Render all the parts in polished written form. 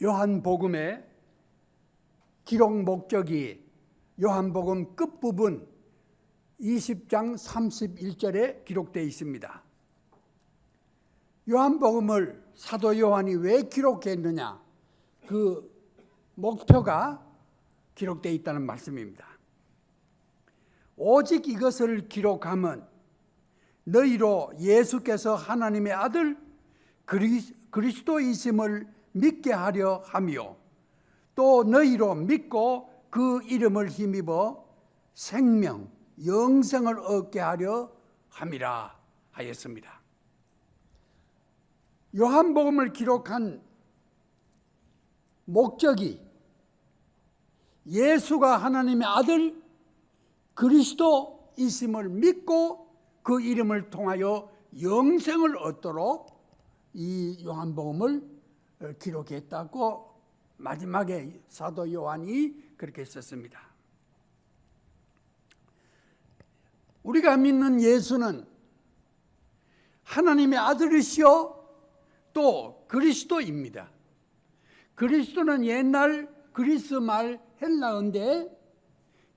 요한복음의 기록 목적이 요한복음 끝부분 20장 31절에 기록되어 있습니다. 요한복음을 사도 요한이 왜 기록했느냐, 그 목표가 기록되어 있다는 말씀입니다. 오직 이것을 기록함은 너희로 예수께서 하나님의 아들 그리스도이심을 믿게 하려 함이요, 또 너희로 믿고 그 이름을 힘입어 생명, 영생을 얻게 하려 함이라 하였습니다. 요한복음을 기록한 목적이 예수가 하나님의 아들 그리스도이심을 믿고 그 이름을 통하여 영생을 얻도록 이 요한복음을 기록했다고 마지막에 사도 요한이 그렇게 썼습니다. 우리가 믿는 예수는 하나님의 아들이시요 또 그리스도입니다. 그리스도는 옛날 그리스 말 헬라어인데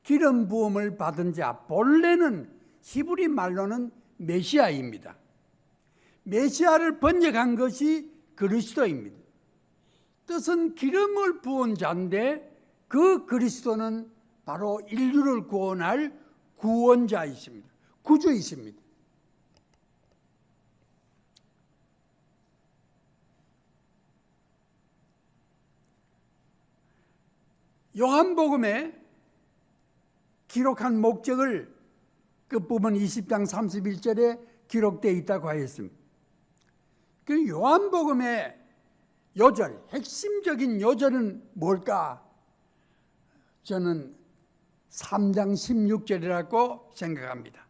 기름 부음을 받은 자, 본래는 히브리 말로는 메시아입니다. 메시아를 번역한 것이 그리스도입니다. 뜻은 기름을 부은 자인데 그 그리스도는 바로 인류를 구원할 구원자이십니다. 구주이십니다. 요한복음에 기록한 목적을 끝부분 20장 31절에 기록되어 있다고 하였습니다. 그 요한복음의 요절, 핵심적인 요절은 뭘까? 저는 3장 16절이라고 생각합니다.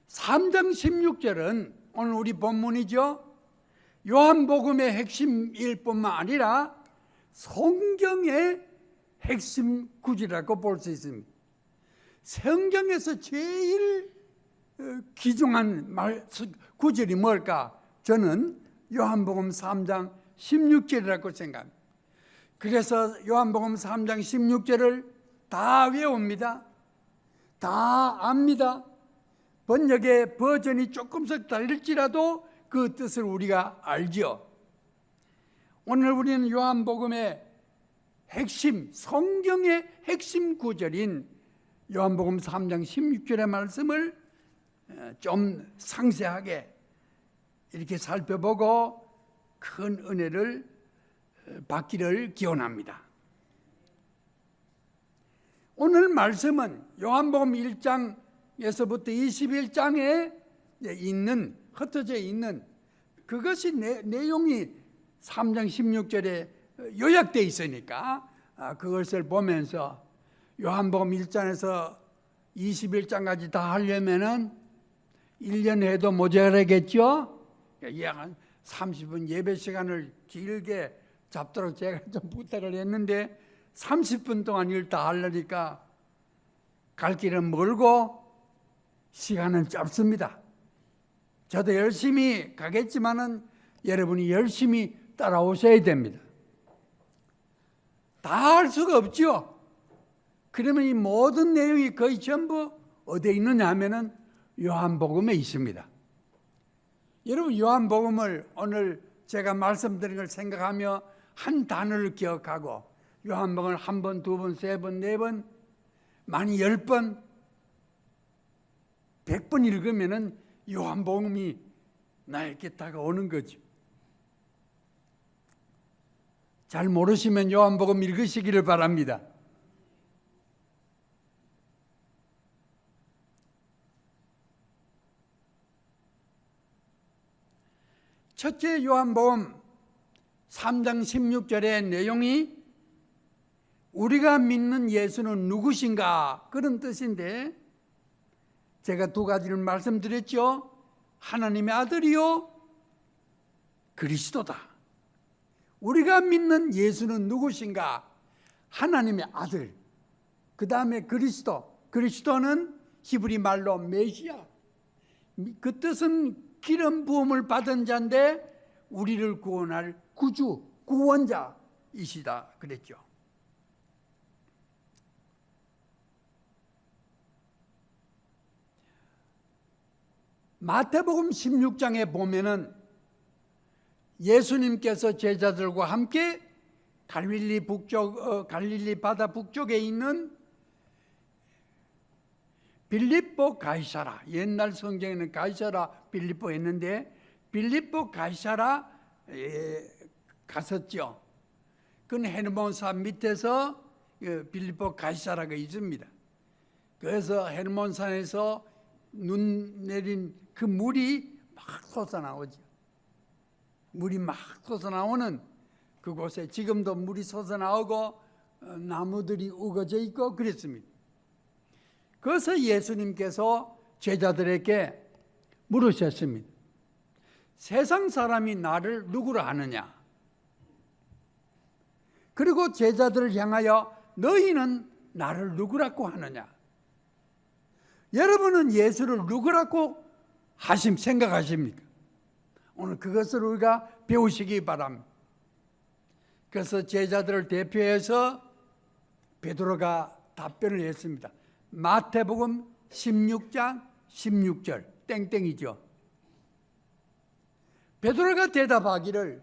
3장 16절은 오늘 우리 본문이죠. 요한복음의 핵심일 뿐만 아니라 성경의 핵심 구절이라고 볼 수 있습니다. 성경에서 제일 귀중한 구절이 뭘까? 저는 요한복음 3장 16절이라고 생각합니다. 그래서 요한복음 3장 16절을 다 외웁니다. 다 압니다. 번역의 버전이 조금씩 다를지라도 그 뜻을 우리가 알죠. 오늘 우리는 요한복음의 핵심, 성경의 핵심 구절인 요한복음 3장 16절의 말씀을 좀 상세하게 이렇게 살펴보고 큰 은혜를 받기를 기원합니다. 오늘 말씀은 요한복음 1장에서부터 21장에 있는, 흩어져 있는 그것이 내용이 3장 16절에 요약되어 있으니까 그것을 보면서 요한복음 1장에서 21장까지 다 하려면은 1년 해도 모자라겠죠? 한 30분 예배 시간을 길게 잡도록 제가 좀 부탁을 했는데 30분 동안 일 다 하려니까 갈 길은 멀고 시간은 짧습니다. 저도 열심히 가겠지만은 여러분이 열심히 따라오셔야 됩니다. 다 할 수가 없죠. 그러면 이 모든 내용이 거의 전부 어디에 있느냐 하면은 요한복음에 있습니다. 여러분, 요한복음을 오늘 제가 말씀드린 걸 생각하며 한 단어를 기억하고 요한복음을 한 번, 두 번, 세 번, 네 번, 많이 10번, 100번 읽으면은 요한복음이 나에게 다가오는 거죠. 잘 모르시면 요한복음 읽으시기를 바랍니다. 첫째 요한복음 3장 16절의 내용이 우리가 믿는 예수는 누구신가, 그런 뜻인데 제가 두 가지를 말씀드렸죠. 하나님의 아들이요 그리스도다. 우리가 믿는 예수는 누구신가? 하나님의 아들. 그 다음에 그리스도. 그리스도는 히브리 말로 메시아. 그 뜻은 기름 부음을 받은 자인데 우리를 구원할 구주, 구원자이시다 그랬죠. 마태복음 16장에 보면은 예수님께서 제자들과 함께 갈릴리 바다 북쪽에 있는 빌립보 가이사라, 옛날 성경에는 가이사라 빌립보 했는데 빌립보 가이사라에 갔었죠. 그건 헤르몬산 밑에서 빌립보 가이사라가 있습니다. 그래서 헤르몬산에서 눈 내린 그 물이 막 솟아나오죠. 물이 막 솟아나오는 그곳에 지금도 물이 솟아나오고 나무들이 우거져 있고 그랬습니다. 그래서 예수님께서 제자들에게 물으셨습니다. 세상 사람이 나를 누구라 하느냐? 그리고 제자들을 향하여 너희는 나를 누구라고 하느냐? 여러분은 예수를 누구라고 생각하십니까? 오늘 그것을 우리가 배우시기 바랍니다. 그래서 제자들을 대표해서 베드로가 답변을 했습니다. 마태복음 16장 16절 땡땡이죠. 베드로가 대답하기를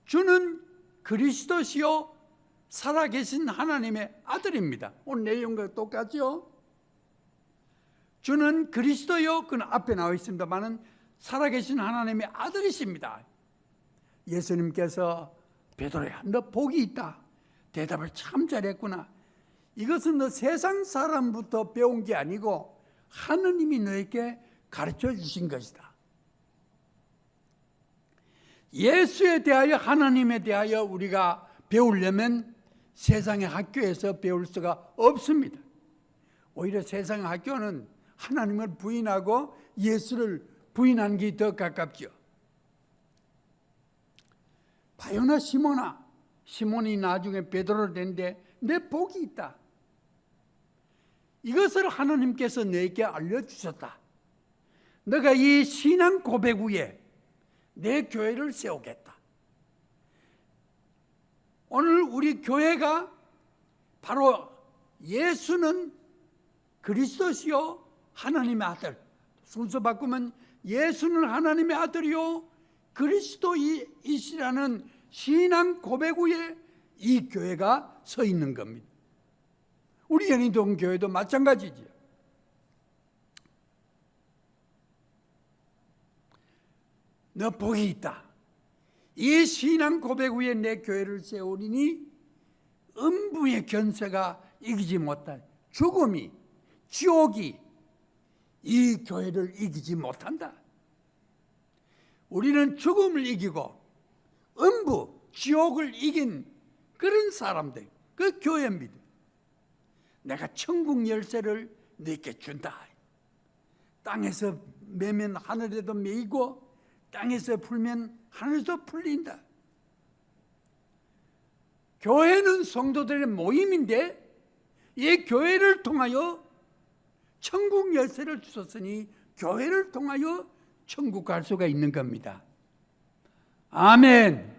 주는 그리스도시요 살아계신 하나님의 아들입니다. 오늘 내용과 똑같죠? 주는 그리스도요, 그는 앞에 나와 있습니다만은 살아계신 하나님의 아들이십니다. 예수님께서 베드로야, 너 복이 있다. 대답을 참 잘했구나. 이것은 너 세상 사람부터 배운 게 아니고 하느님이 너에게 가르쳐 주신 것이다. 예수에 대하여, 하나님에 대하여 우리가 배우려면 세상의 학교에서 배울 수가 없습니다. 오히려 세상의 학교는 하나님을 부인하고 예수를 부인한 게 더 가깝죠. 바요나 시몬이 나중에 베드로를 된데 내 복이 있다. 이것을 하나님께서 내게 알려주셨다. 너가 이 신앙 고백 위에 내 교회를 세우겠다. 오늘 우리 교회가 바로 예수는 그리스도시요 하나님의 아들, 순서 바꾸면 예수는 하나님의 아들이요 그리스도이시라는 신앙 고백 위에 이 교회가 서 있는 겁니다. 우리 연희동 교회도 마찬가지죠. 너 복이 있다. 이 신앙 고백 위에 내 교회를 세우리니 음부의 견세가 이기지 못할 죽음이, 지옥이 이 교회를 이기지 못한다. 우리는 죽음을 이기고 음부, 지옥을 이긴 그런 사람들, 그 교회입니다. 내가 천국 열쇠를 너에게 준다. 땅에서 매면 하늘에도 매이고 땅에서 풀면 하늘에도 풀린다. 교회는 성도들의 모임인데 이 교회를 통하여 천국 열쇠를 주셨으니 교회를 통하여 천국 갈 수가 있는 겁니다. 아멘.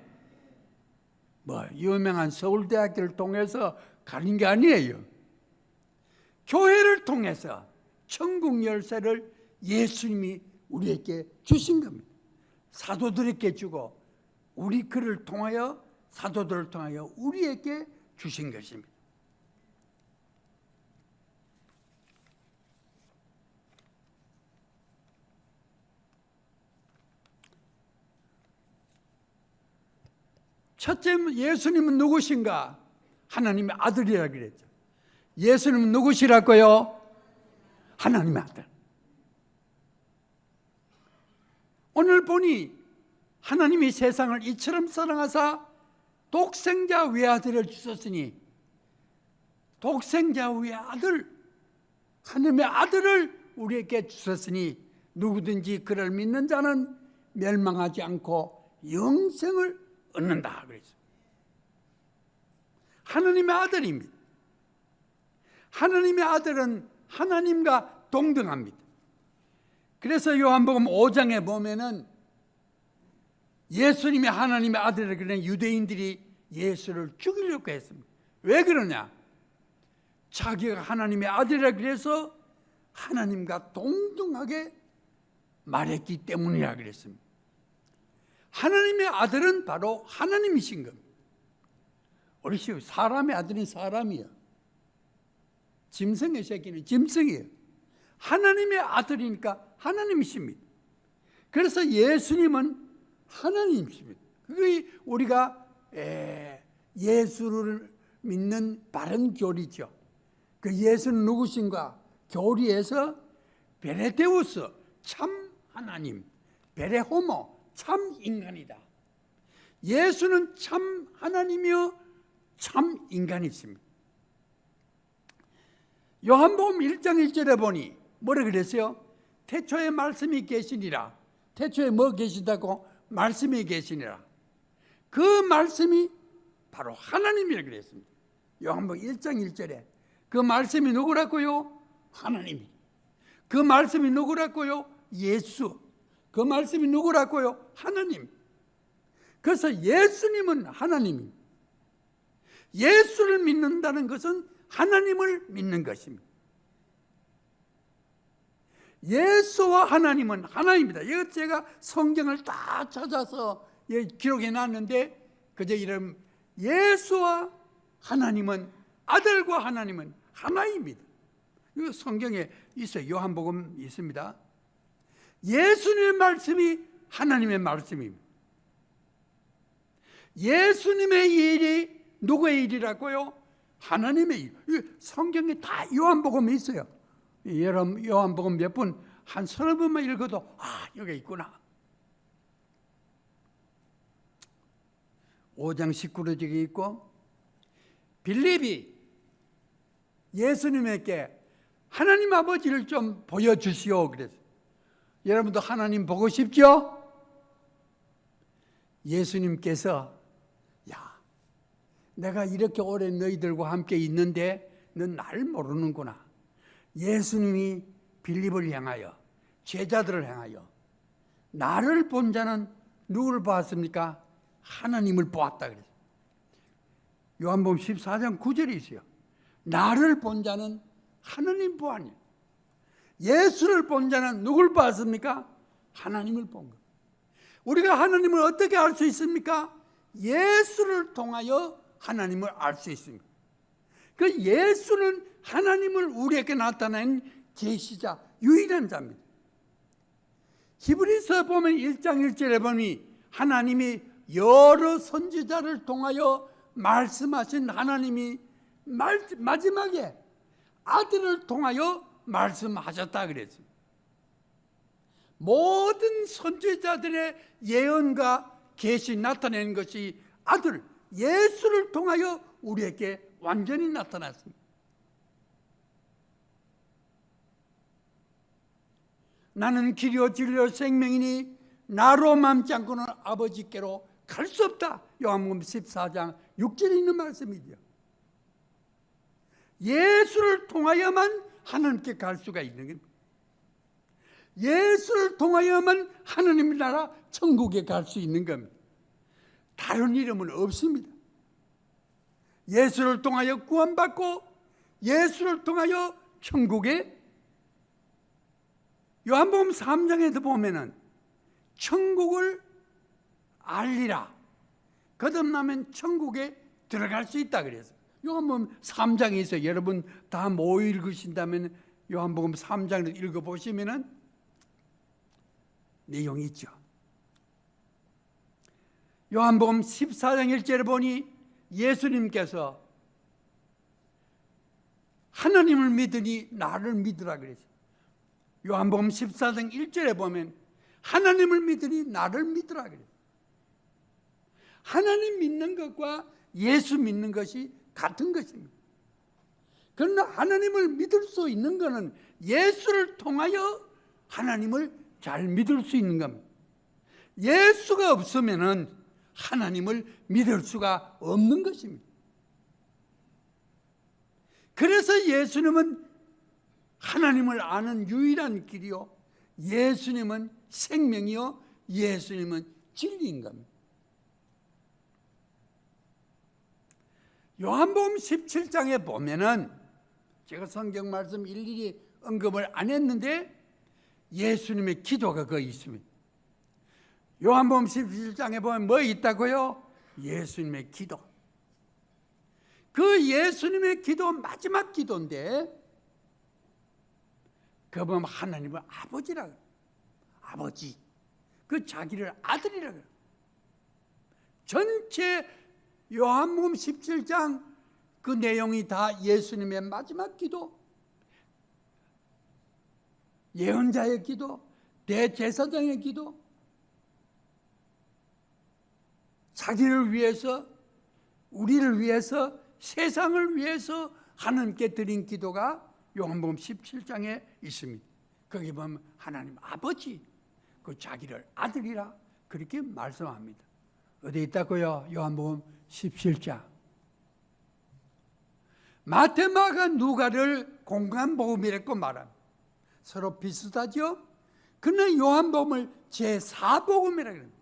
유명한 서울대학교를 통해서 가는 게 아니에요. 교회를 통해서 천국 열쇠를 예수님이 우리에게 주신 겁니다. 사도들에게 주고 우리 그를 통하여 사도들을 통하여 우리에게 주신 것입니다. 첫째, 예수님은 누구신가? 하나님의 아들이라 그랬죠. 예수님은 누구시라고요? 하나님의 아들. 오늘 보니 하나님이 세상을 이처럼 사랑하사 독생자 외아들을 주셨으니 독생자 외아들, 하나님의 아들을 우리에게 주셨으니 누구든지 그를 믿는 자는 멸망하지 않고 영생을 얻는다 그랬어요. 하나님의 아들입니다. 하나님의 아들은 하나님과 동등합니다. 그래서 요한복음 5장에 보면은 예수님이 하나님의 아들이라 그러는 유대인들이 예수를 죽이려고 했습니다. 왜 그러냐? 자기가 하나님의 아들이라 그래서 하나님과 동등하게 말했기 때문이라 그랬습니다. 하나님의 아들은 바로 하나님이신 겁니다. 우리 사람의 아들은 사람이에요. 짐승의 새끼는 짐승이에요. 하나님의 아들이니까 하나님이십니다. 그래서 예수님은 하나님이십니다. 그게 우리가 예수를 믿는 바른 교리죠. 그 예수는 누구신가? 교리에서 베레데우스, 참 하나님, 베레호모, 참 인간이다. 예수는 참 하나님이요 참 인간이십니다. 요한복음 1장 1절에 보니 뭐라 그랬어요? 태초에 말씀이 계시니라. 태초에 뭐 계시다고? 말씀이 계시니라. 그 말씀이 바로 하나님이라 그랬습니다. 요한복음 1장 1절에 그 말씀이 누구라고요? 하나님. 그 말씀이 누구라고요? 예수. 그 말씀이 누구라고요? 하나님. 그래서 예수님은 하나님입니다. 예수를 믿는다는 것은 하나님을 믿는 것입니다. 예수와 하나님은 하나입니다. 이거 제가 성경을 다 찾아서 기록해 놨는데 그저 이런 예수와 하나님은 아들과 하나님은 하나입니다. 이거 성경에 있어요. 요한복음 있습니다. 예수님의 말씀이 하나님의 말씀입니다. 예수님의 일이 누구의 일이라고요? 하나님의 일. 성경에 다 요한복음에 있어요. 여러분 요한복음 몇 번, 한 30번만 읽어도 여기 있구나. 5장 19절에 있고, 빌립이 예수님에게 하나님 아버지를 좀 보여주시오 그랬어요. 여러분도 하나님 보고 싶죠? 예수님께서 내가 이렇게 오래 너희들과 함께 있는데 넌 날 모르는구나. 예수님이 빌립을 향하여, 제자들을 향하여 나를 본 자는 누구를 보았습니까? 하나님을 보았다 그랬어요. 요한복음 14장 9절에 있어요. 나를 본 자는 하나님 보았니. 예수를 본 자는 누굴 봤습니까? 하나님을 본 것. 우리가 하나님을 어떻게 알 수 있습니까? 예수를 통하여 하나님을 알 수 있습니다. 그 예수는 하나님을 우리에게 나타낸 계시자, 유일한 자입니다. 히브리서 보면 1장 1절에 보니 하나님이 여러 선지자를 통하여 말씀하신 하나님이 마지막에 아들을 통하여 말씀하셨다 그랬습니다. 모든 선지자들의 예언과 계시 나타내는 것이 아들 예수를 통하여 우리에게 완전히 나타났습니다. 나는 길이요 진리요 생명이니 나로 맘지 않고는 아버지께로 갈 수 없다. 요한복음 14장 6절에 있는 말씀이죠. 예수를 통하여만 하나님께 갈 수가 있는 겁니다. 예수를 통하여만 하나님의 나라 천국에 갈 수 있는 겁니다. 다른 이름은 없습니다. 예수를 통하여 구원받고 예수를 통하여 천국에, 요한복음 3장에도 보면은 천국을 알리라, 거듭나면 천국에 들어갈 수 있다 그래서 요한복음 3장에 있어요. 여러분 다 뭐 읽으신다면 요한복음 3장을 읽어보시면은 내용이 있죠. 요한복음 14장 1절에 보니 예수님께서 하나님을 믿으니 나를 믿으라 그랬어요. 요한복음 14장 1절에 보면 하나님을 믿으니 나를 믿으라 그랬어요. 하나님 믿는 것과 예수 믿는 것이 같은 것입니다. 그러나 하나님을 믿을 수 있는 것은 예수를 통하여 하나님을 잘 믿을 수 있는 겁니다. 예수가 없으면은 하나님을 믿을 수가 없는 것입니다. 그래서 예수님은 하나님을 아는 유일한 길이요, 예수님은 생명이요, 예수님은 진리인 겁니다. 요한복음 17장에 보면은 제가 성경 말씀 일일이 언급을 안 했는데 예수님의 기도가 거기 있습니다. 요한복음 17장에 보면 뭐 있다고요? 예수님의 기도. 그 예수님의 기도 마지막 기도인데 그 보면 하나님을 아버지라 그래요. 아버지. 그 자기를 아들이라 그래요. 전체 요한복음 17장 그 내용이 다 예수님의 마지막 기도, 예언자의 기도, 대제사장의 기도, 자기를 위해서, 우리를 위해서, 세상을 위해서 하나님께 드린 기도가 요한복음 17장에 있습니다. 거기 보면 하나님 아버지, 그 자기를 아들이라 그렇게 말씀합니다. 어디 있다고요? 요한복음 17장. 마태, 마가, 누가를 공간복음이라고 말합니다. 서로 비슷하죠? 그는 요한복음을 제4복음이라고 합니다.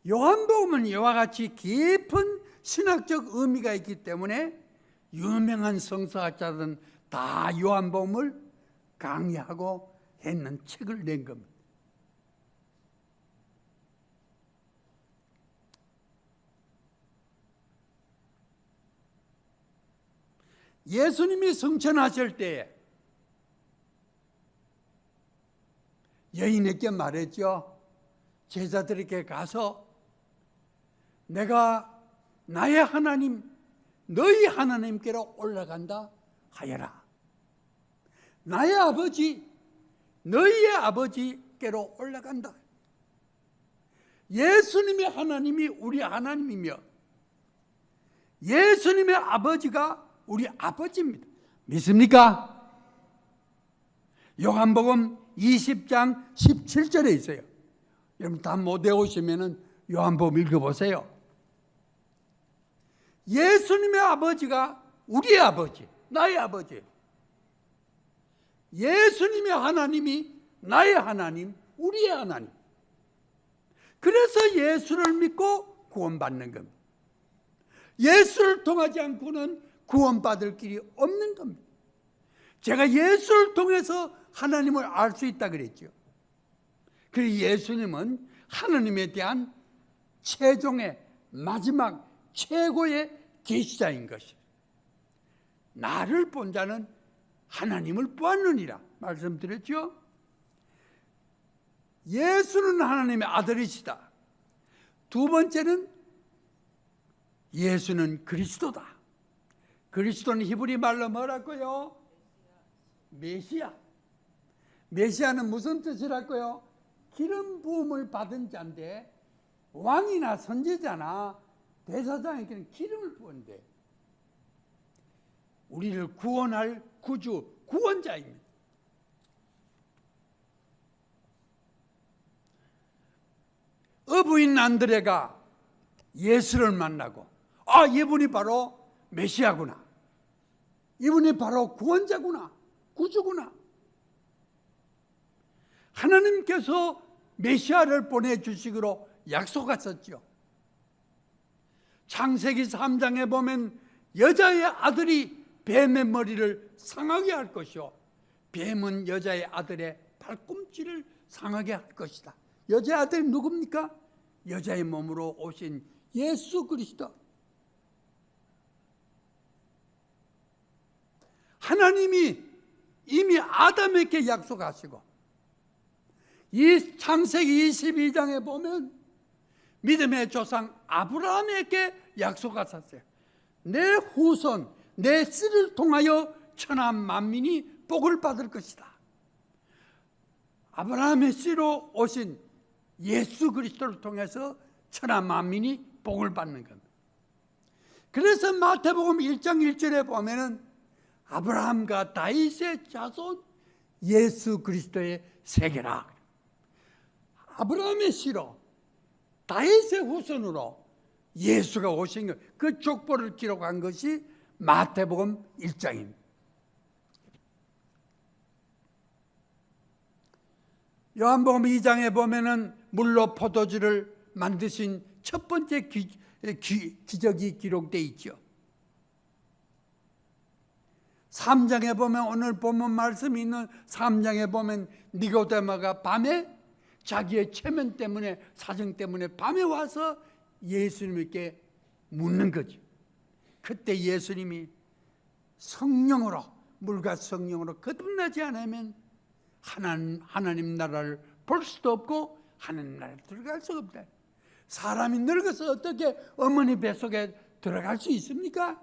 요한복음은 이와 같이 깊은 신학적 의미가 있기 때문에 유명한 성서학자들은 다 요한복음을 강의하고 했는 책을 낸 겁니다. 예수님이 승천하실 때에 여인에게 말했죠. 제자들에게 가서 내가 나의 하나님 너희 하나님께로 올라간다 하여라. 나의 아버지 너희의 아버지께로 올라간다. 예수님의 하나님이 우리 하나님이며 예수님의 아버지가 우리 아버지입니다. 믿습니까? 요한복음 20장 17절에 있어요. 여러분 다 못 외우시면 요한복음 읽어보세요. 예수님의 아버지가 우리의 아버지, 나의 아버지. 예수님의 하나님이 나의 하나님, 우리의 하나님. 그래서 예수를 믿고 구원받는 겁니다. 예수를 통하지 않고는 구원받을 길이 없는 겁니다. 제가 예수를 통해서 하나님을 알 수 있다 그랬죠. 그리고 예수님은 하나님에 대한 최종의 마지막 최고의 계시자인 것이다. 나를 본 자는 하나님을 보았느니라 말씀드렸죠. 예수는 하나님의 아들이시다. 두 번째는 예수는 그리스도다. 그리스도는 히브리 말로 뭐라고요? 메시아. 메시아는 무슨 뜻이라고요? 기름 부음을 받은 자인데 왕이나 선지자나 대사장에게는 기름을 부은데 우리를 구원할 구주, 구원자입니다. 어부인 안드레가 예수를 만나고 이분이 바로 메시아구나. 이분이 바로 구원자구나. 구주구나. 하나님께서 메시아를 보내주시기로 약속하셨죠. 창세기 3장에 보면 여자의 아들이 뱀의 머리를 상하게 할 것이요 뱀은 여자의 아들의 발꿈치를 상하게 할 것이다. 여자의 아들이 누굽니까? 여자의 몸으로 오신 예수 그리스도. 하나님이 이미 아담에게 약속하시고 이 창세기 22장에 보면 믿음의 조상 아브라함에게 약속하셨어요. 내 후손, 내 씨를 통하여 천하 만민이 복을 받을 것이다. 아브라함의 씨로 오신 예수 그리스도를 통해서 천하 만민이 복을 받는 겁니다. 그래서 마태복음 1장 1절에 보면은 아브라함과 다윗의 자손 예수 그리스도의 세계라. 아브라함의 씨로 다윗의 후손으로 예수가 오신 것, 그 족보를 기록한 것이 마태복음 1장입니다. 요한복음 2장에 보면은 물로 포도주를 만드신 첫 번째 기적이 기록되어 있죠. 3장에 보면, 오늘 본문 말씀이 있는 3장에 보면 니고데모가 밤에 자기의 체면 때문에, 사정 때문에 밤에 와서 예수님께 묻는 거죠. 그때 예수님이 성령으로, 물과 성령으로 거듭나지 않으면 하나님 나라를 볼 수도 없고 하나님 나라에 들어갈 수 없다. 사람이 늙어서 어떻게 어머니 뱃속에 들어갈 수 있습니까?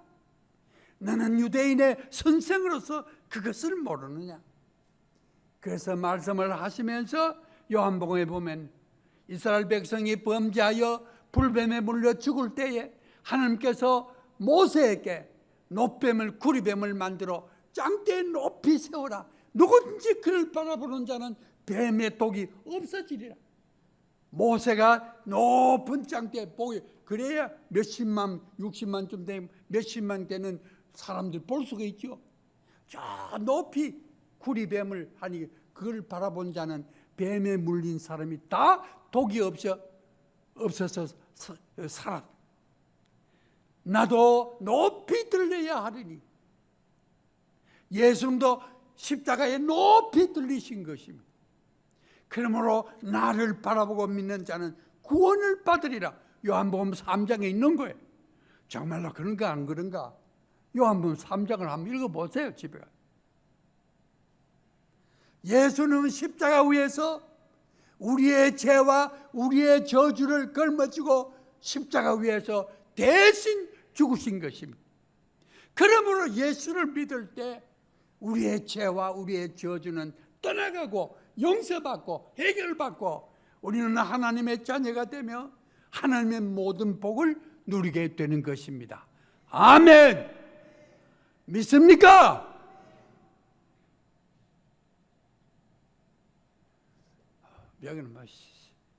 너는 유대인의 선생으로서 그것을 모르느냐? 그래서 말씀을 하시면서 요한복음에 보면 이스라엘 백성이 범죄하여 불뱀에 물려 죽을 때에 하나님께서 모세에게 놋뱀을, 구리뱀을 만들어 짱대에 높이 세워라. 누구든지 그를 바라보는 자는 뱀의 독이 없어지리라. 모세가 높은 짱대에 보기, 그래야 몇십만, 60만쯤 되면 몇십만 되는 사람들 볼 수가 있죠. 저 높이 구리뱀을 하니 그걸 바라본 자는 뱀에 물린 사람이 다 독이 없어서 살았다. 나도 높이 들려야 하리니, 예수님도 십자가에 높이 들리신 것입니다. 그러므로 나를 바라보고 믿는 자는 구원을 받으리라. 요한복음 3장에 있는 거예요. 정말로 그런가 안 그런가? 요한복음 3장을 한번 읽어보세요, 집에. 예수는 십자가 위에서 우리의 죄와 우리의 저주를 걸머지고 십자가 위에서 대신 죽으신 것입니다. 그러므로 예수를 믿을 때 우리의 죄와 우리의 저주는 떠나가고 용서받고 해결받고 우리는 하나님의 자녀가 되며 하나님의 모든 복을 누리게 되는 것입니다. 아멘! 믿습니까? 여기는 뭐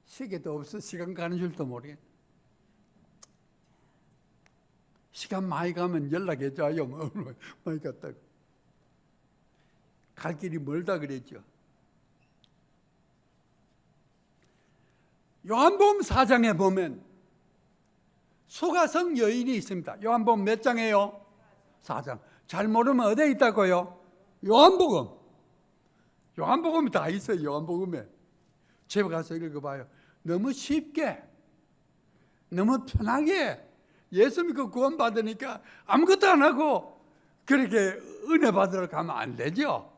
시계도 없어 시간 가는 줄도 모르겠네. 시간 많이 가면 연락해줘요. 많이 갔다고. 갈 길이 멀다 그랬죠. 요한복음 4장에 보면 수가성 여인이 있습니다. 요한복음 몇 장이에요? 4장. 잘 모르면 어디에 있다고요? 요한복음. 요한복음이 다 있어요. 요한복음에. 집에 가서 읽어봐요. 너무 쉽게, 너무 편하게 예수 믿고 구원 받으니까 아무것도 안 하고 그렇게 은혜 받으러 가면 안 되죠.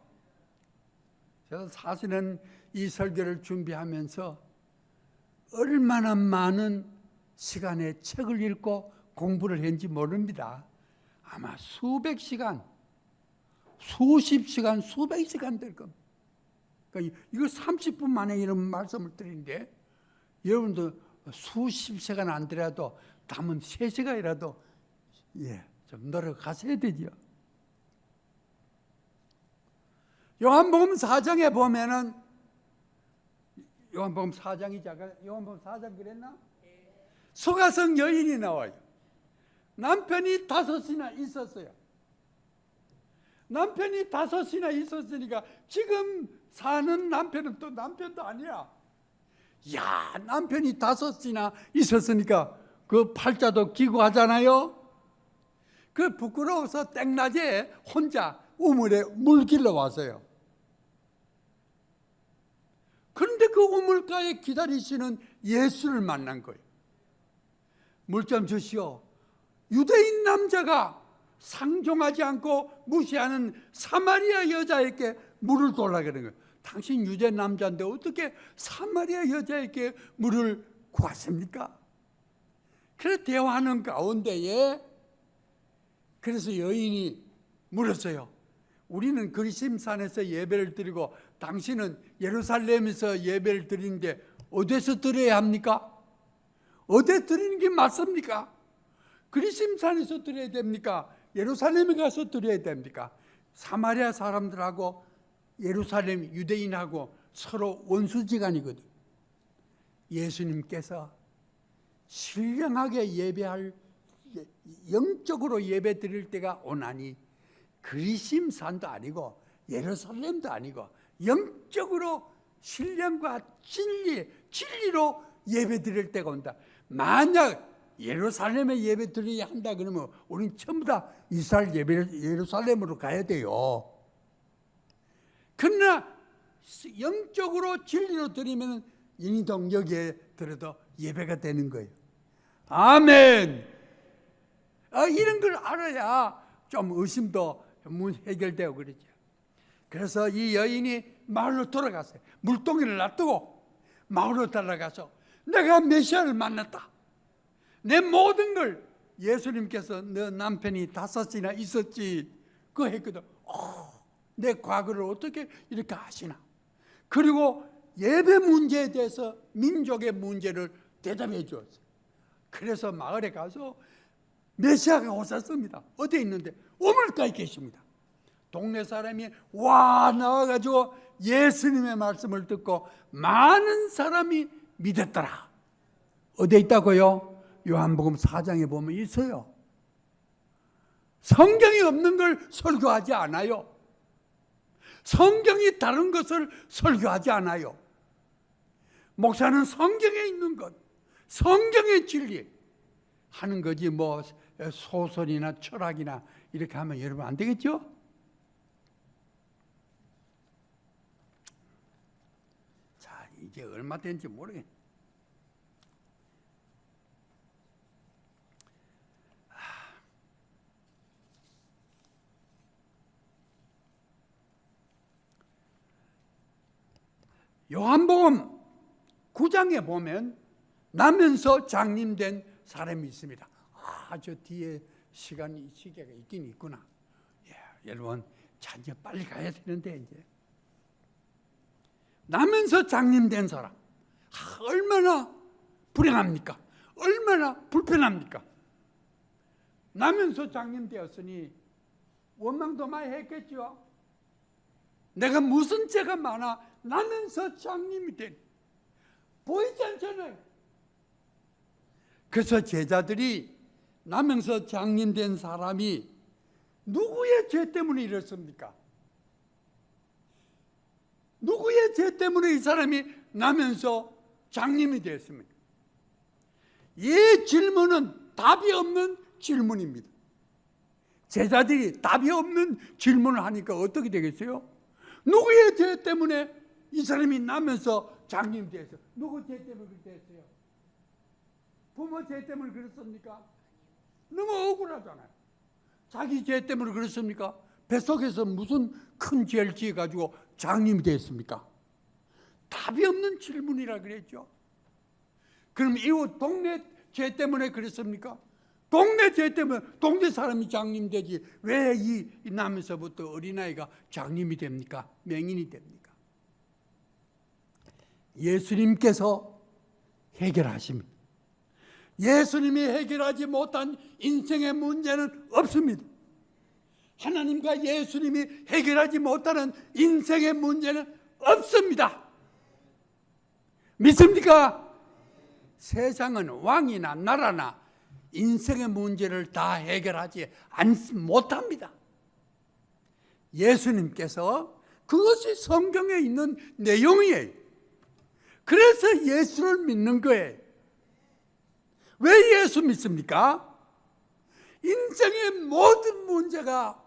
그래서 사실은 이 설교를 준비하면서 얼마나 많은 시간에 책을 읽고 공부를 했는지 모릅니다. 아마 수백 시간, 수십 시간, 수백 시간 될 겁니다. 그러니까 이거 30분 만에 이런 말씀을 드리는데 여러분도 수십 시간 안 되라도 담은 3시간이라도 좀 노력하셔야 되죠. 요한복음 4장에 보면은 요한복음 4장이자 요한복음 4장 그랬나? 수가성 여인이 나와요. 남편이 5이나 있었어요. 남편이 5이나 있었으니까 지금 사는 남편은 또 남편도 아니야. 야, 남편이 5이나 있었으니까 그 팔자도 기고 하잖아요. 그 부끄러워서 땡낮에 혼자 우물에 물 길러 왔어요. 그런데 그 우물가에 기다리시는 예수를 만난 거예요. 물 좀 주시오. 유대인 남자가 상종하지 않고 무시하는 사마리아 여자에게 물을 달라고 그러는 거예요. 당신 유대 남자인데 어떻게 사마리아 여자에게 물을 구하십니까? 그래서 대화하는 가운데에 그래서 여인이 물었어요. 우리는 그리심산에서 예배를 드리고 당신은 예루살렘에서 예배를 드리는데 어디서 드려야 합니까? 어디 드리는 게 맞습니까? 그리심산에서 드려야 됩니까? 예루살렘에 가서 드려야 됩니까? 사마리아 사람들하고 예루살렘 유대인하고 서로 원수지간이거든. 예수님께서 신령하게 예배할, 영적으로 예배 드릴 때가 오나니 그리심산도 아니고 예루살렘도 아니고 영적으로 신령과 진리, 진리로 예배 드릴 때가 온다. 만약 예루살렘에 예배 드려야 한다 그러면 우리는 전부 다 이스라엘 예루살렘으로 가야 돼요. 그러나 영적으로 진리로 드리면 인동 여기에 들어도 예배가 되는 거예요. 아멘. 이런 걸 알아야 좀 의심도 해결되고 그러죠. 그래서 이 여인이 마을로 돌아갔어요. 물동이를 놔두고 마을로 돌아가서 내가 메시아를 만났다. 내 모든 걸 예수님께서 너 남편이 5이나 있었지 그거 했거든. 내 과거를 어떻게 이렇게 아시나. 그리고 예배 문제에 대해서 민족의 문제를 대답해 주었어요. 그래서 마을에 가서 메시아가 오셨습니다. 어디에 있는데? 우물가에 계십니다. 동네 사람이 와 나와가지고 예수님의 말씀을 듣고 많은 사람이 믿었더라. 어디에 있다고요? 요한복음 4장에 보면 있어요. 성경이 없는 걸 설교하지 않아요. 성경이 다른 것을 설교하지 않아요. 목사는 성경에 있는 것, 성경의 진리 하는 거지 뭐 소설이나 철학이나 이렇게 하면 여러분 안 되겠죠? 자, 이제 얼마 된지 모르겠네. 요한복음 9장에 보면 나면서 장님된 사람이 있습니다. 저 뒤에 시간이 시계가 있긴 있구나. 여러분, 자 이제 빨리 가야 되는데 이제 나면서 장님된 사람 얼마나 불행합니까? 얼마나 불편합니까? 나면서 장님되었으니 원망도 많이 했겠죠. 내가 무슨 죄가 많아 나면서 장님이 된 보이지 않잖아요. 그래서 제자들이 나면서 장님된 사람이 누구의 죄 때문에 이렇습니까? 누구의 죄 때문에 이 사람이 나면서 장님이 되었습니까? 이 질문은 답이 없는 질문입니다. 제자들이 답이 없는 질문을 하니까 어떻게 되겠어요? 누구의 죄 때문에 이 사람이 나면서 장님이 되었어요? 누구 죄 때문에 그렇게 됐어요? 부모 죄 때문에 그렇습니까? 너무 억울하잖아요. 자기 죄 때문에 그렇습니까? 뱃속에서 무슨 큰 죄를 지어가지고 장님이 됐습니까? 답이 없는 질문이라 그랬죠. 그럼 이웃 동네 죄 때문에 그랬습니까? 동네 죄 때문에 동네 사람이 장님 되지 왜 이 나면서부터 어린아이가 장님이 됩니까? 맹인이 됩니까? 예수님께서 해결하십니다. 예수님이 해결하지 못한 인생의 문제는 없습니다. 하나님과 예수님이 해결하지 못하는 인생의 문제는 없습니다. 믿습니까? 세상은 왕이나 나라나 인생의 문제를 다 해결하지 못합니다. 예수님께서 그것이 성경에 있는 내용이에요. 그래서 예수를 믿는 거예요. 왜 예수 믿습니까? 인생의 모든 문제가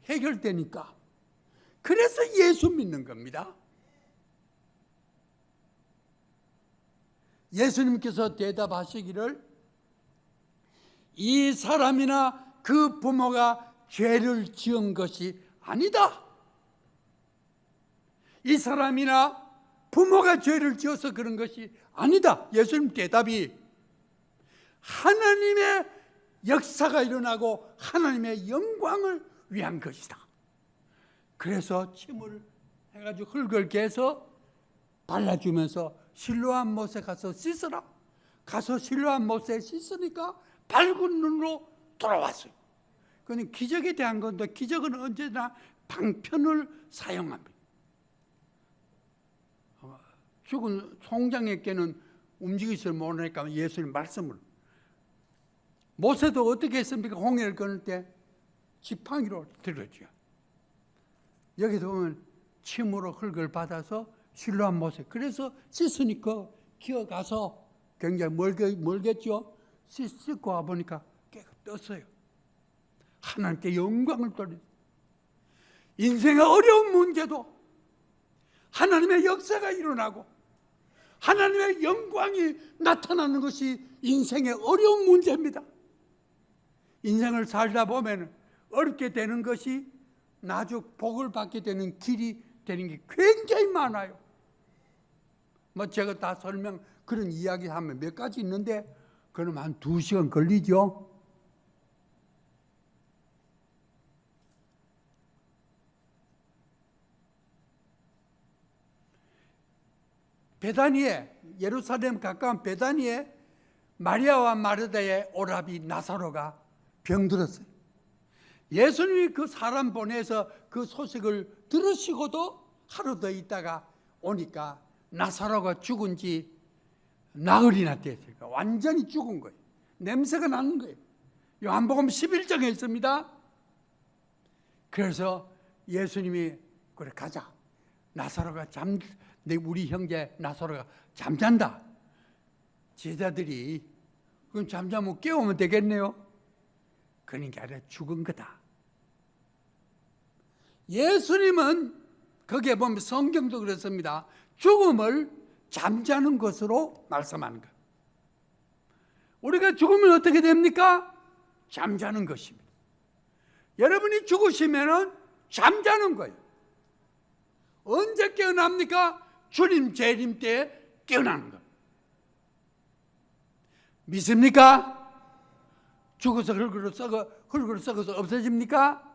해결되니까. 그래서 예수 믿는 겁니다. 예수님께서 대답하시기를 이 사람이나 그 부모가 죄를 지은 것이 아니다. 이 사람이나 부모가 죄를 지어서 그런 것이 아니다. 예수님 대답이 하나님의 역사가 일어나고 하나님의 영광을 위한 것이다. 그래서 침을 해가지고 흙을 개서 발라주면서 실로암 못에 가서 씻으라. 가서 실로암 못에 씻으니까 밝은 눈으로 돌아왔어요. 그건 기적에 대한 건데 기적은 언제나 방편을 사용합니다. 죽은 송장에게는 움직이지 못하니까 예수님 말씀을 모세도 어떻게 했습니까? 홍해를 건널 때 지팡이로 들었죠. 여기서 보면 침으로 흙을 받아서 실로암 모세. 그래서 씻으니까 기어가서 굉장히 멀겠죠. 씻고 와보니까 깨가 떴어요. 하나님께 영광을 돌려. 인생의 어려운 문제도 하나님의 역사가 일어나고 하나님의 영광이 나타나는 것이 인생의 어려운 문제입니다. 인생을 살다 보면 어렵게 되는 것이 나중 복을 받게 되는 길이 되는 게 굉장히 많아요. 뭐 제가 다 그런 이야기 하면 몇 가지 있는데 그럼 한 2시간 걸리죠. 베다니에, 예루살렘 가까운 베다니에 마리아와 마르다의 오라비 나사로가 병들었어요. 예수님이 그 사람 보내서 그 소식을 들으시고도 하루 더 있다가 오니까 나사로가 죽은 지 나흘이나 됐어요. 완전히 죽은 거예요. 냄새가 나는 거예요. 요한복음 11장에 있습니다. 그래서 예수님이 그래 가자. 나사로가 우리 형제 나사로가 잠잔다. 제자들이 그럼 잠자면 깨우면 되겠네요. 그런 게 아니라 죽은 거다. 예수님은 거기에 보면 성경도 그렇습니다. 죽음을 잠자는 것으로 말씀하는 거예요. 우리가 죽으면 어떻게 됩니까? 잠자는 것입니다. 여러분이 죽으시면 잠자는 거예요. 언제 깨어납니까? 주님 재림 때 깨어나는 거예요. 믿습니까? 죽어서 흙으로 썩어서 없어집니까?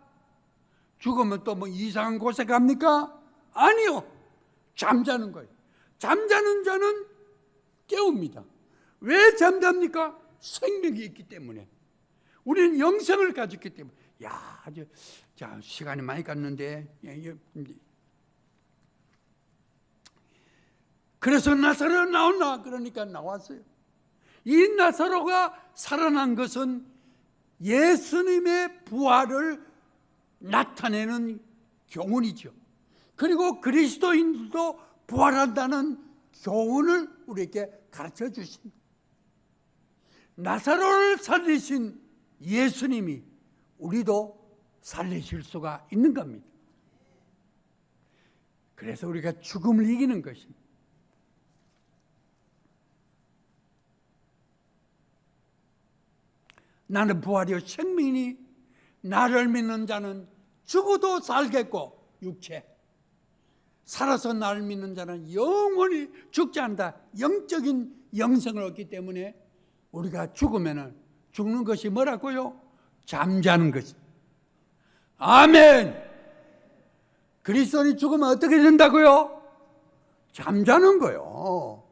죽으면 또 뭐 이상한 곳에 갑니까? 아니요. 잠자는 거예요. 잠자는 자는 깨웁니다. 왜 잠잡니까? 생명이 있기 때문에. 우리는 영생을 가졌기 때문에. 야, 자, 시간이 많이 갔는데. 그래서 나사로 나오나? 그러니까 나왔어요. 이 나사로가 살아난 것은 예수님의 부활을 나타내는 교훈이죠. 그리고 그리스도인도 부활한다는 교훈을 우리에게 가르쳐 주십니다. 나사로를 살리신 예수님이 우리도 살리실 수가 있는 겁니다. 그래서 우리가 죽음을 이기는 것입니다. 나는 부활이요 생명이니 나를 믿는 자는 죽어도 살겠고 육체 살아서 나를 믿는 자는 영원히 죽지 않는다. 영적인 영생을 얻기 때문에 우리가 죽으면 죽는 것이 뭐라고요? 잠자는 것이. 아멘. 그리스도인이 죽으면 어떻게 된다고요? 잠자는 거요.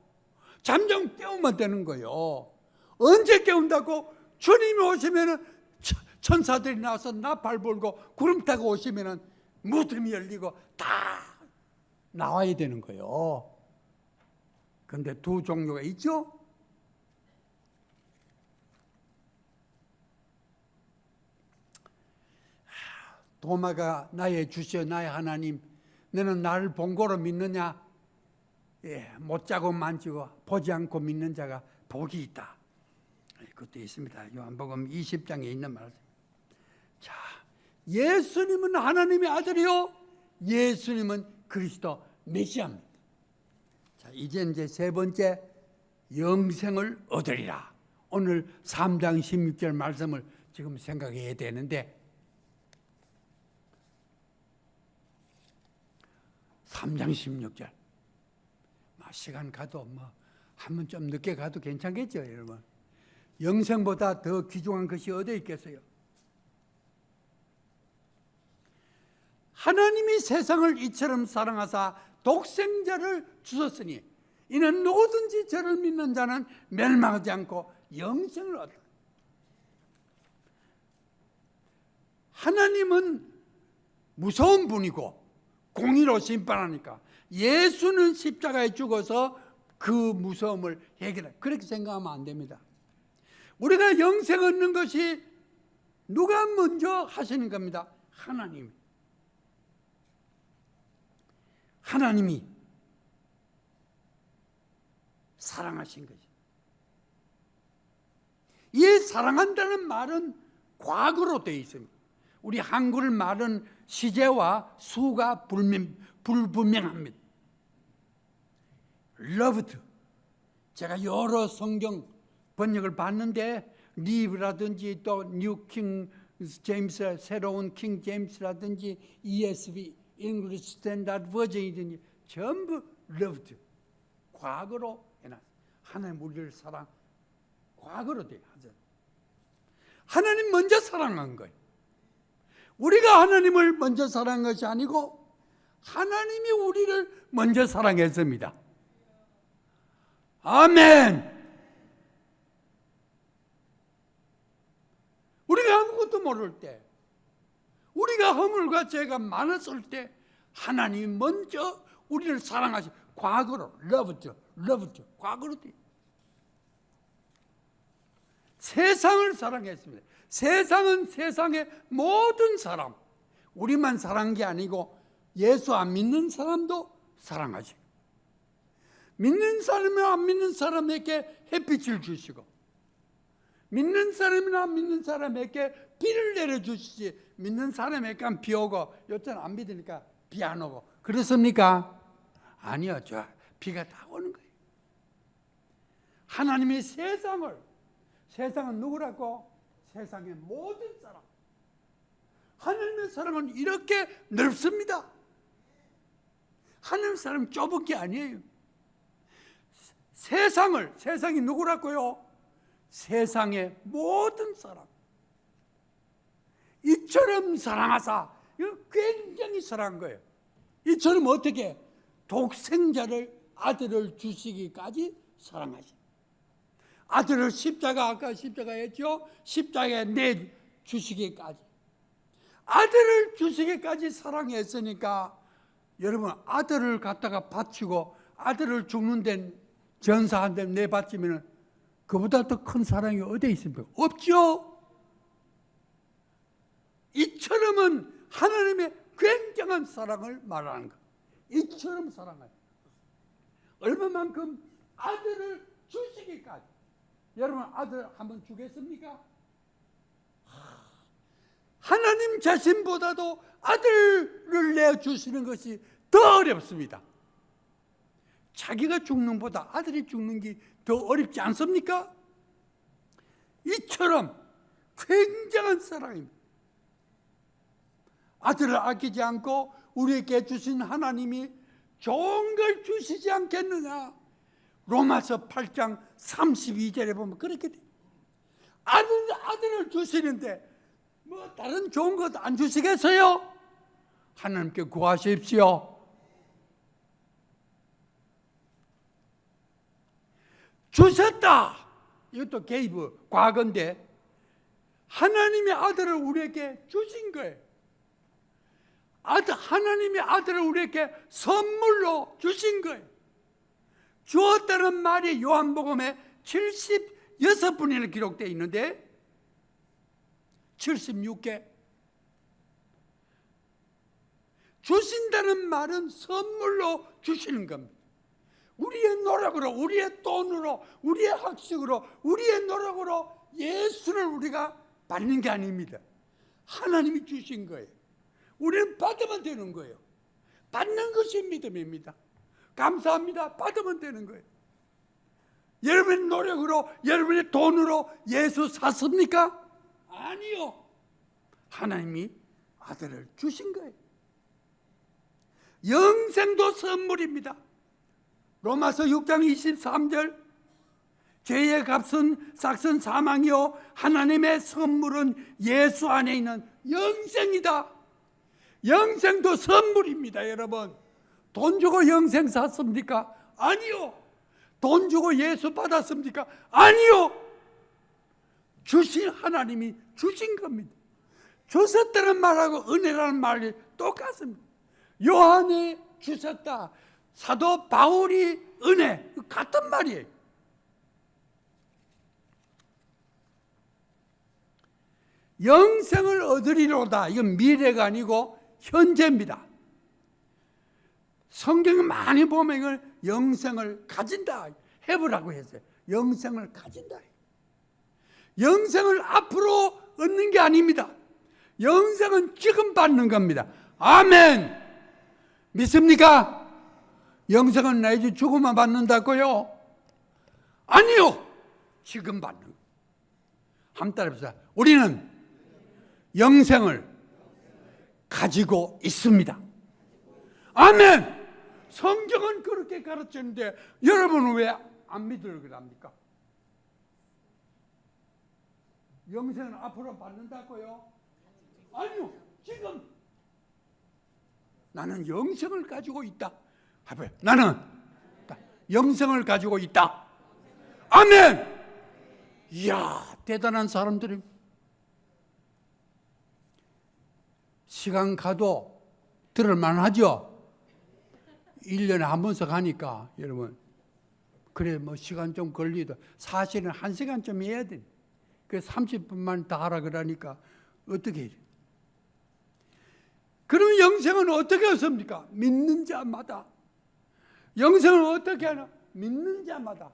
잠자면 깨우면 되는 거요. 언제 깨운다고? 주님이 오시면 천사들이 나와서 나팔 불고 구름 타고 오시면 무덤이 열리고 다 나와야 되는 거예요. 그런데 두 종류가 있죠. 도마가 나의 주시오 나의 하나님 너는 나를 본고로 믿느냐? 예, 못 자고 만지고 보지 않고 믿는 자가 복이 있다. 그것도 있습니다. 요한복음 20장에 있는 말씀. 자, 예수님은 하나님의 아들이요 예수님은 그리스도 메시아입니다. 자, 이제 세 번째 영생을 얻으리라. 오늘 3장 16절 말씀을 지금 생각해야 되는데 3장 16절 시간 가도 한 번 좀 늦게 가도 괜찮겠죠 여러분. 영생보다 더 귀중한 것이 어디 있겠어요? 하나님이 세상을 이처럼 사랑하사 독생자를 주셨으니 이는 누구든지 저를 믿는 자는 멸망하지 않고 영생을 얻다. 하나님은 무서운 분이고 공의로 심판하니까 예수는 십자가에 죽어서 그 무서움을 해결해. 그렇게 생각하면 안 됩니다. 우리가 영생 얻는 것이 누가 먼저 하시는 겁니다? 하나님이 사랑하신 거죠. 이 사랑한다는 말은 과거로 되어 있습니다. 우리 한글 말은 시제와 수가 불분명합니다. loved. 제가 여러 성경 번역을 봤는데 리브라든지 또 뉴 킹 제임스, 새로운 킹 제임스라든지 ESV, English Standard Version이든지 전부 loved. 과거로 해놨어요. 하나님 우리를 사랑, 과거로 돼요. 하나님 먼저 사랑한 거예요. 우리가 하나님을 먼저 사랑한 것이 아니고 하나님이 우리를 먼저 사랑했습니다. 아멘. 우리가 아무것도 모를 때, 우리가 허물과 죄가 많았을 때 하나님이 먼저 우리를 사랑하시. 과거로 loved, 과거로 돼요. 세상을 사랑했습니다. 세상은 세상의 모든 사람, 우리만 사랑한 게 아니고 예수 안 믿는 사람도 사랑하시고, 믿는 사람이나 안 믿는 사람에게 햇빛을 주시고, 믿는 사람이나 안 믿는 사람에게 비를 내려주시지, 믿는 사람에게 비 오고, 요즘 안 믿으니까 비 안 오고 그렇습니까? 아니요, 비가 다 오는 거예요. 하나님이 세상은 누구라고? 세상의 모든 사람. 하나님의 사랑은 이렇게 넓습니다. 하나님의 사랑은 좁은 게 아니에요. 세상이 누구라고요? 세상의 모든 사람. 이처럼 사랑하사, 이거 굉장히 사랑한 거예요. 이처럼 어떻게? 독생자를, 아들을 주시기까지 사랑하신. 아들을 아까 십자가 했죠? 십자가에 내주시기까지. 아들을 주시기까지 사랑했으니까 여러분, 아들을 갖다가 바치고 아들을 죽는 데 전사 한 대 내바치면 그보다 더 큰 사랑이 어디에 있습니까? 없죠? 이처럼은 하나님의 굉장한 사랑을 말하는 것. 이처럼 사랑해요. 얼마만큼? 아들을 주시기까지. 여러분, 아들 한번 주겠습니까? 하나님 자신보다도 아들을 내주시는 것이 더 어렵습니다. 자기가 죽는 보다 아들이 죽는 게 더 어렵지 않습니까? 이처럼 굉장한 사랑입니다. 아들을 아끼지 않고 우리에게 주신 하나님이 좋은 걸 주시지 않겠느냐? 로마서 8장 32절에 보면 그렇게 돼요. 아들을 주시는데 뭐 다른 좋은 것 안 주시겠어요? 하나님께 구하십시오. 주셨다. 이것도 게이브 과거인데 하나님의 아들을 우리에게 주신 거예요. 하나님의 아들을 우리에게 선물로 주신 거예요. 주었다는 말이 요한복음에 76번이나 기록되어 있는데 76개. 주신다는 말은 선물로 주시는 겁니다. 우리의 노력으로, 우리의 돈으로, 우리의 학식으로, 우리의 노력으로 예수를 우리가 받는 게 아닙니다. 하나님이 주신 거예요. 우리는 받으면 되는 거예요. 받는 것이 믿음입니다. 감사합니다. 받으면 되는 거예요. 여러분의 노력으로, 여러분의 돈으로 예수 샀습니까? 아니요. 하나님이 아들을 주신 거예요. 영생도 선물입니다. 로마서 6장 23절, 죄의 값은 싹슨 사망이요 하나님의 선물은 예수 안에 있는 영생이다. 영생도 선물입니다. 여러분, 돈 주고 영생 샀습니까? 아니요. 돈 주고 예수 받았습니까? 아니요. 주신 하나님이 주신 겁니다. 주셨다는 말하고 은혜라는 말이 똑같습니다. 요한이 주셨다, 사도 바울이 은혜, 같은 말이에요. 영생을 얻으리로다. 이건 미래가 아니고 현재입니다. 성경을 많이 보면 이걸 영생을 가진다, 해보라고 했어요. 영생을 가진다. 영생을 앞으로 얻는 게 아닙니다. 영생은 지금 받는 겁니다. 아멘. 믿습니까? 영생은 내지 죽으면 받는다고요? 아니요. 지금 받는 거예요. 한번 따라해보세요. 우리는 영생을 가지고 있습니다. 아멘. 성경은 그렇게 가르쳤는데 여러분은 왜 안 믿으려고 합니까? 영생은 앞으로 받는다고요? 아니요. 지금 나는 영생을 가지고 있다. 나는 영생을 가지고 있다. 아멘. 이야, 대단한 사람들이. 시간 가도 들을만 하죠. 1년에 한 번씩 가니까 여러분, 그래 뭐 시간 좀 걸리도 사실은 1시간쯤 해야 돼. 그 30분만 다 하라 그러니까 어떻게 해요? 그럼 영생은 어떻게 얻습니까? 믿는 자마다. 영생은 어떻게 하나? 믿는 자마다.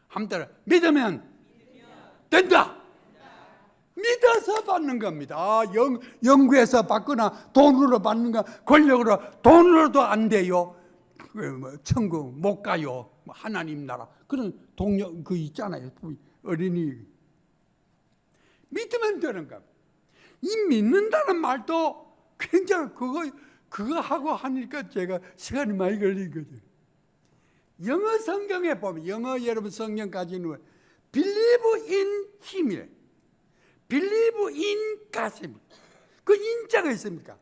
한번 따라. 믿으면 된다. 믿어서 받는 겁니다. 연구해서 받거나 돈으로 받는 거, 권력으로, 돈으로도 안 돼요. 천국 못 가요. 하나님 나라. 그런 동력 그 있잖아요. 어린이. 믿으면 되는 겁니다. 이 믿는다는 말도 굉장히 그거 하고 하니까 제가 시간이 많이 걸린 거죠. 영어 성경에 보면, 영어 여러분 성경 가지는 believe in 힘이래. believe in God입니다. 그 인자가 있습니까?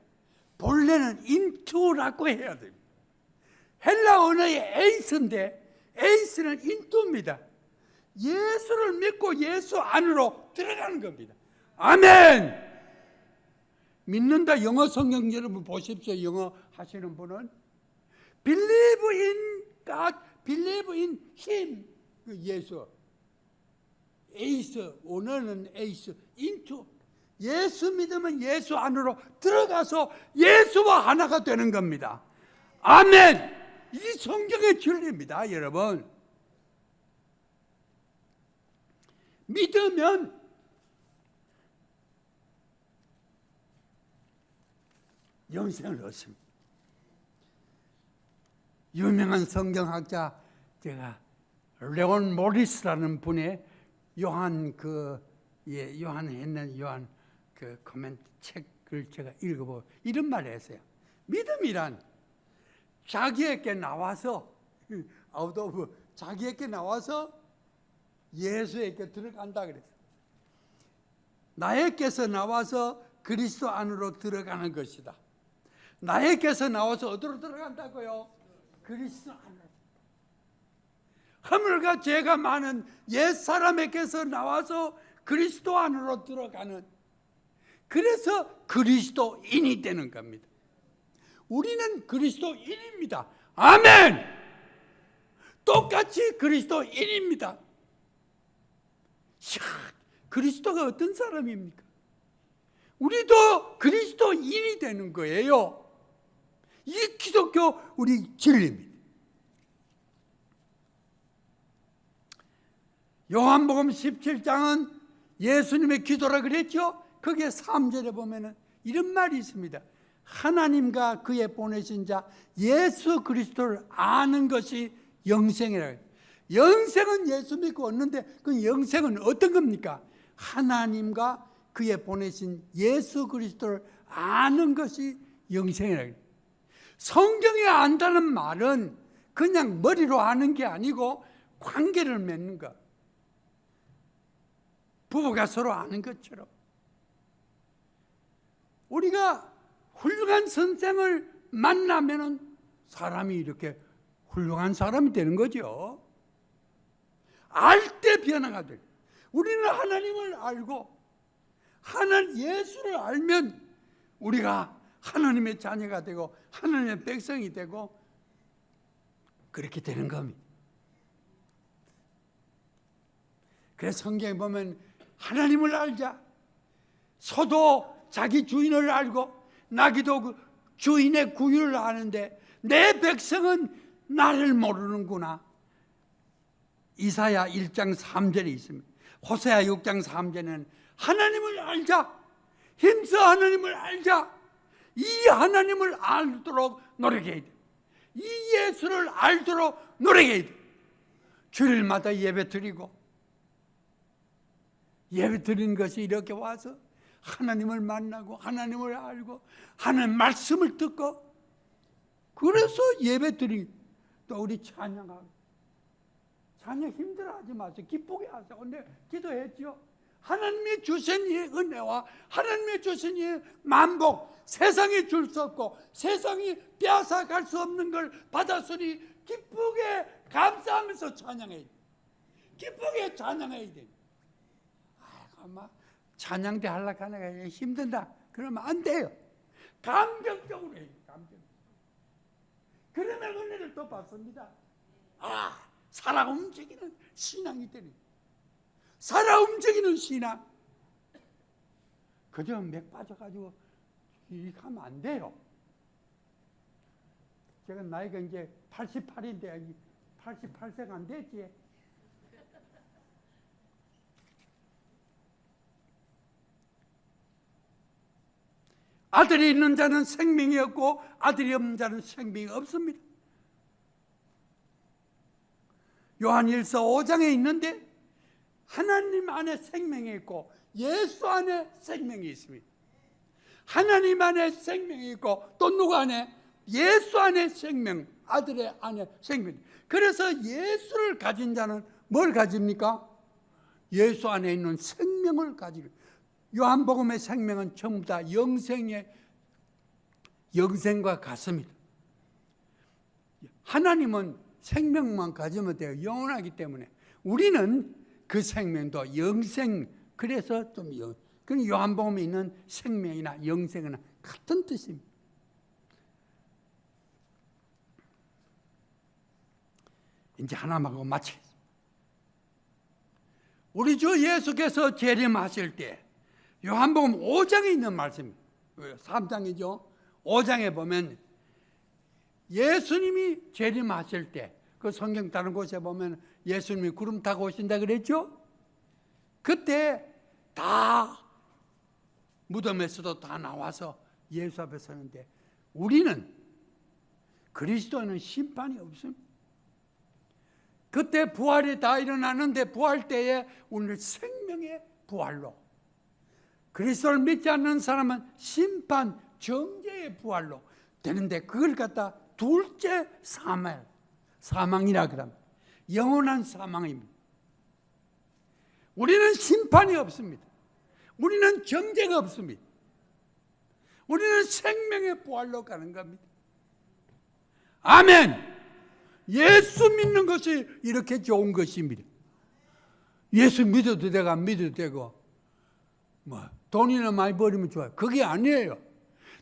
본래는 into라고 해야 됩니다. 헬라 언어의 에이스인데 에이스는 into입니다. 예수를 믿고 예수 안으로 들어가는 겁니다. 아멘. 믿는다. 영어 성경 여러분 보십시오. 영어 하시는 분은 believe in God, believe in Him. 그 예수. 에이스, 오늘은 에이스, 인투. 예수 믿으면 예수 안으로 들어가서 예수와 하나가 되는 겁니다. 아멘. 이 성경의 진리입니다, 여러분. 믿으면 영생을 얻습니다. 유명한 성경학자 제가 레온 모리스라는 분의 요한 요한 그 코멘트 책을 제가 읽어보고 이런 말을 했어요. 믿음이란 자기에게 나와서 자기에게 나와서 예수에게 들어간다 그랬어요. 나에게서 나와서 그리스도 안으로 들어가는 것이다. 나에게서 나와서 어디로 들어간다고요? 그리스도 안으로. 허물과 죄가 많은 옛사람에게서 나와서 그리스도 안으로 들어가는, 그래서 그리스도인이 되는 겁니다. 우리는 그리스도인입니다. 아멘. 똑같이 그리스도인입니다. 그리스도가 어떤 사람입니까? 우리도 그리스도인이 되는 거예요. 이 기독교 우리 진리입니다. 요한복음 17장은 예수님의 기도라 그랬죠? 거기에 3절에 보면은 이런 말이 있습니다. 하나님과 그의 보내신 자 예수 그리스도를 아는 것이 영생이라. 영생은 예수 믿고 얻는데 그 영생은 어떤 겁니까? 하나님과 그의 보내신 예수 그리스도를 아는 것이 영생이라. 성경에 안다는 말은 그냥 머리로 아는 게 아니고 관계를 맺는 것. 부부가 서로 아는 것처럼 우리가 훌륭한 선생을 만나면은 사람이 이렇게 훌륭한 사람이 되는 거죠. 알 때 변화가 돼요. 우리는 하나님을 알고 예수를 알면 우리가 하나님의 자녀가 되고 하나님의 백성이 되고 그렇게 되는 겁니다. 그래서 성경에 보면 하나님을 알자. 소도 자기 주인을 알고 나귀도 그 주인의 구유를 아는데 내 백성은 나를 모르는구나. 이사야 1장 3절에 있습니다. 호세아 6장 3절에는 하나님을 알자, 힘써 하나님을 알자, 이 하나님을 알도록 노력해야 돼. 이 예수를 알도록 노력해야 돼. 주일마다 예배 드리고, 예배 드리는 것이 이렇게 와서 하나님을 만나고 하나님을 알고 하나님 말씀을 듣고, 그래서 예배 드리고, 또 우리 찬양하고, 찬양 힘들어하지 마세요. 기쁘게 하세요. 근데 기도했죠. 하나님이 주신 이 은혜와 하나님이 주신 이 만복, 세상이 줄 수 없고 세상이 빼앗아갈 수 없는 걸 받았으니 기쁘게 감사하면서 찬양해야 돼. 기쁘게 찬양해야 돼. 아마 찬양대 하려고 하니까 힘든다 그러면 안 돼요. 감격적으로 해요. 감격적으로. 그러면 은혜를 또 받습니다. 살아 움직이는 신앙이 되는, 살아 움직이는 신앙. 그저 맥 빠져가지고 이렇게 하면 안 돼요. 제가 나이가 이제 88인데 88세가 안 됐지. 아들이 있는 자는 생명이 없고 아들이 없는 자는 생명이 없습니다. 요한일서 5장에 있는데 하나님 안에 생명이 있고 예수 안에 생명이 있습니다. 하나님 안에 생명이 있고 또 누구 안에? 예수 안에 생명, 아들의 안에 생명. 그래서 예수를 가진 자는 뭘 가집니까? 예수 안에 있는 생명을 가지고. 요한복음의 생명은 전부 다 영생과 같습니다. 하나님은 생명만 가지면 돼요. 영원하기 때문에. 우리는 그 생명도 영생, 그래서 좀 그 요한복음에 있는 생명이나 영생은 같은 뜻입니다. 이제 하나만 하고 마치겠습니다. 우리 주 예수께서 재림하실 때 요한복음 5장에 있는 말씀입니다. 3장이죠. 5장에 보면 예수님이 재림하실 때, 그 성경 다른 곳에 보면 예수님이 구름 타고 오신다 그랬죠? 그때 다 무덤에서도 다 나와서 예수 앞에 서는데, 우리는 그리스도는 심판이 없습니다. 그때 부활이 다 일어나는데 부활 때에 우리는 생명의 부활로, 그리스도를 믿지 않는 사람은 심판, 정죄의 부활로 되는데, 그걸 갖다 둘째 사망이라 그럽니다. 영원한 사망입니다. 우리는 심판이 없습니다. 우리는 정죄가 없습니다. 우리는 생명의 부활로 가는 겁니다. 아멘. 예수 믿는 것이 이렇게 좋은 것입니다. 예수 믿어도 되고 안 믿어도 되고, 돈이나 많이 벌이면 좋아요. 그게 아니에요.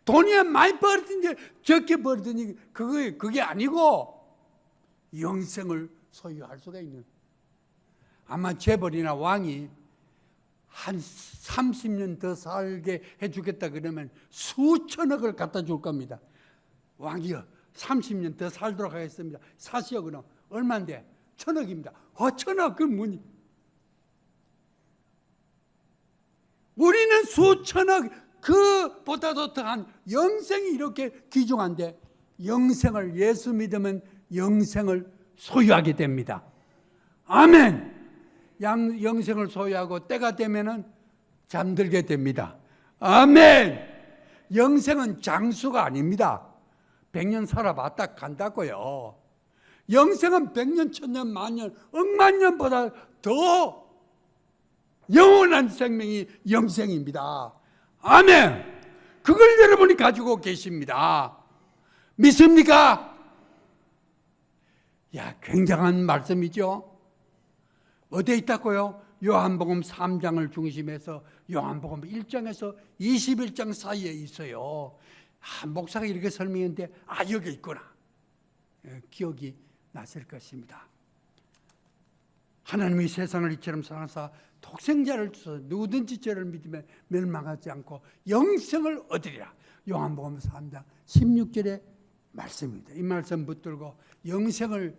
돈이 많이 벌든지 적게 벌든지 그게 아니고, 영생을 소유할 수가 있는. 아마 재벌이나 왕이 한 30년 더 살게 해주겠다 그러면 수천억을 갖다 줄 겁니다. 왕이요, 30년 더 살도록 하겠습니다. 사시오. 그럼 얼마인데? 1,000억입니다. 1,000억 그 뭐니? 우리는 수천억, 그보다도 더한 영생이 이렇게 귀중한데, 영생을, 예수 믿으면 영생을 소유하게 됩니다. 아멘. 영생을 소유하고 때가 되면은 잠들게 됩니다. 아멘. 영생은 장수가 아닙니다. 100년 살아봤다 간다고요. 영생은 100년, 1000년, 만년, 억만 년보다 더 영원한 생명이 영생입니다. 아멘. 그걸 여러분이 가지고 계십니다. 믿습니까? 야, 굉장한 말씀이죠. 어디에 있다고요? 요한복음 3장을 중심해서 요한복음 1장에서 21장 사이에 있어요. 목사가 이렇게 설명했는데, 여기 있구나. 기억이 나실 것입니다. 하나님이 세상을 이처럼 사랑하사 독생자를 주셔서 누구든지 저를 믿으면 멸망하지 않고 영생을 얻으리라. 요한복음 3장 16절의 말씀입니다. 이 말씀 붙들고 영생을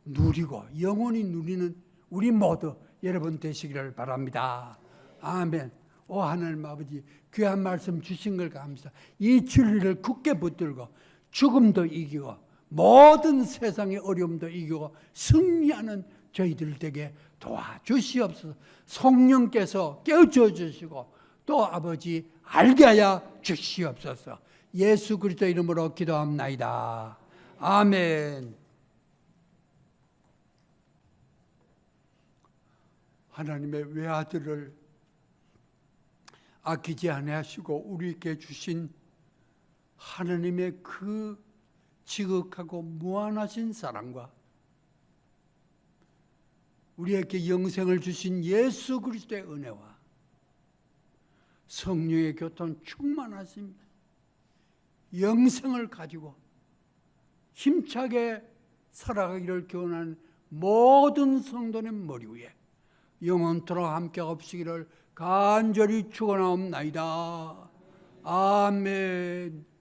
누리고 영원히 누리는 우리 모두 여러분 되시기를 바랍니다. 아멘. 오 하나님 아버지, 귀한 말씀 주신 걸 감사. 이 진리를 굳게 붙들고 죽음도 이기고 모든 세상의 어려움도 이기고 승리하는 저희들 되게 도와주시옵소서. 성령께서 깨우쳐 주시고 또 아버지 알게 하여 주시옵소서. 예수 그리스도 이름으로 기도합나이다. 아멘. 하나님의 외아들을 아끼지 아니하시고 우리에게 주신 하나님의 그 지극하고 무한하신 사랑과 우리에게 영생을 주신 예수 그리스도의 은혜와 성령의 교통 충만하심, 영생을 가지고 힘차게 살아가기를 기원하는 모든 성도의 머리 위에 영원토록 함께 없으기를 간절히 축원하옵나이다. 아멘.